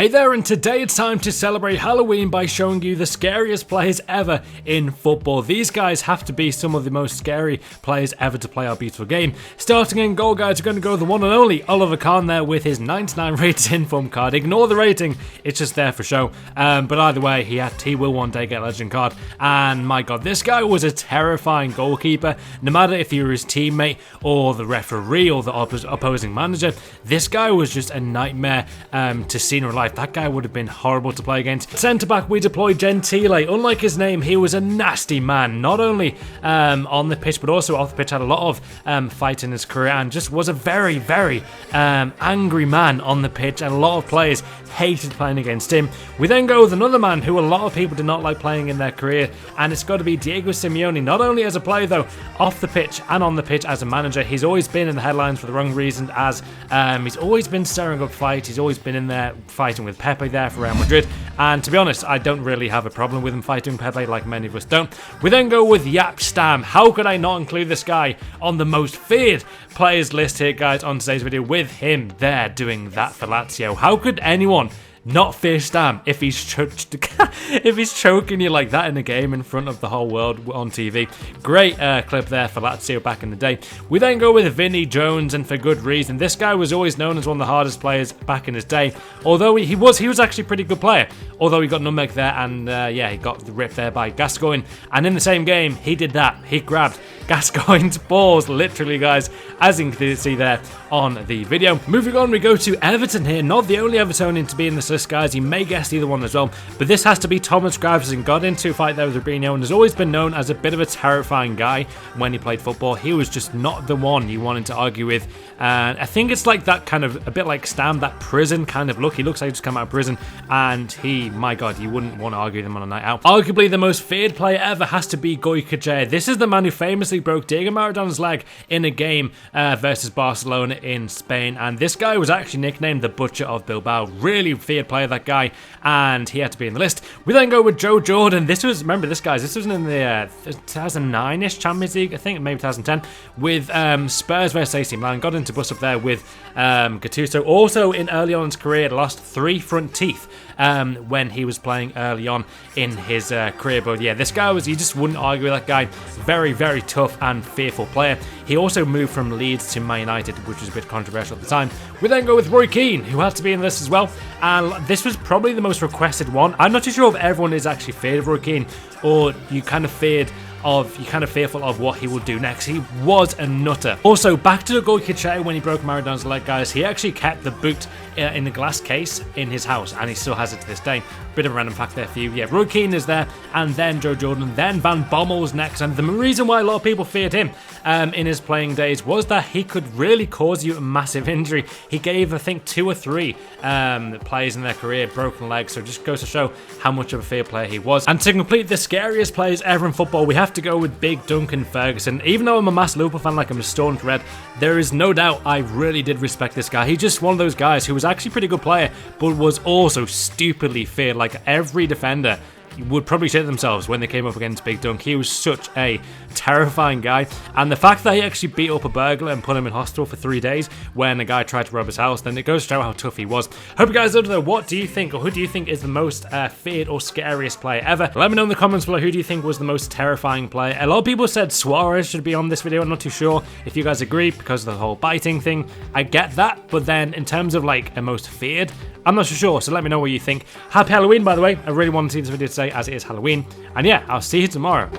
Hey there, and today it's time to celebrate Halloween by showing you the scariest players ever in football. These guys have to be some of the most scary players ever to play our beautiful game. Starting in goal, guys, we're going to go the one and only Oliver Kahn there with his 99 rated inform card. Ignore the rating, it's just there for show. But either way, he will one day get a legend card. And my god, this guy was a terrifying goalkeeper. No matter if you were his teammate or the referee or the opposing manager, this guy was just a nightmare to see in real life. That guy would have been horrible to play against. Centre back, we deployed Gentile. Unlike his name, he was a nasty man. Not only on the pitch, but also off the pitch. Had a lot of fight in his career and just was a very, very angry man on the pitch. And a lot of players hated playing against him. We then go with another man who a lot of people did not like playing in their career, and it's got to be Diego Simeone. Not only as a player though, off the pitch and on the pitch as a manager, he's always been in the headlines for the wrong reason, as he's always been stirring up fights. He's always been in there fighting with Pepe there for Real Madrid, and to be honest, I don't really have a problem with him fighting Pepe like many of us don't. We then go with JAAP STAM. How could I not include this guy on the most feared players list here, guys, on today's video, with him there doing that for Lazio? How could anyone not fear STAM if he's choking you like that in a game in front of the whole world on TV? Great clip there for Lazio back in the day. We then go with Vinnie Jones, and for good reason. This guy was always known as one of the hardest players back in his day. Although he was actually a pretty good player. Although he got nutmeg there, and he got ripped there by Gascoigne. And in the same game, he did that. He grabbed Gascoigne's balls, literally, guys, as you can see there on the video. Moving on, we go to Everton here. Not the only Evertonian to be in this list, guys. You may guess either one as well, but this has to be Thomas Gravesen. Got into a fight there with Rubinho and has always been known as a bit of a terrifying guy when he played football. He was just not the one you wanted to argue with. I think it's like that kind of, a bit like Stam, that prison kind of look. He looks like he just come out of prison, and my god, you wouldn't want to argue with him on a night out. Arguably the most feared player ever has to be Goya Jay. This is the man who famously broke Diego Maradona's leg in a game versus Barcelona in Spain, and this guy was actually nicknamed the Butcher of Bilbao. Really feared player, that guy, and he had to be in the list. We then go with Joe Jordan. This was, remember this, guys, this was in the 2009-ish Champions League, I think, maybe 2010, with Spurs versus AC Milan. Got into bust up there with Gattuso. Also, in early on in his career, lost 3 front teeth when he was playing early on in his career. But yeah, this guy you just wouldn't argue with that guy. Very, very tough and fearful player. He also moved from Leeds to Man United, which was a bit controversial at the time. We then go with Roy Keane, who had to be in this as well. And this was probably the most requested one. I'm not too sure if everyone is actually feared of Roy Keane, or you kind of fearful of what he will do next. He was a nutter. Also, back to the Goya Jay when he broke Maradona's leg, guys. He actually kept the boot in the glass case in his house, and he still has it to this day. Bit of a random fact there for you. Yeah, Roy Keane is there, and then Joe Jordan, then Van Bommel's next. And the reason why a lot of people feared him in his playing days was that he could really cause you a massive injury. He gave, I think, 2 or 3 players in their career broken legs, so it just goes to show how much of a feared player he was. And to complete the scariest players ever in football, we have to go with big Duncan Ferguson. Even though I'm a massive Liverpool fan, like I'm a staunch red, there is no doubt I really did respect this guy. He's just one of those guys who was actually a pretty good player, but was also stupidly feared. Like every defender would probably shit themselves when they came up against Big Dunk. He was such a terrifying guy, and the fact that he actually beat up a burglar and put him in hospital for 3 days when a guy tried to rob his house, then it goes to show how tough he was. Hope you guys know, what do you think, or who do you think is the most feared or scariest player ever? Let me know in the comments below, who do you think was the most terrifying player? A lot of people said Suarez should be on this video. I'm not too sure if you guys agree because of the whole biting thing. I get that, but then in terms of like a most feared, I'm not so sure, so let me know what you think. Happy Halloween, by the way. I really want to see this video today as it is Halloween. And yeah, I'll see you tomorrow.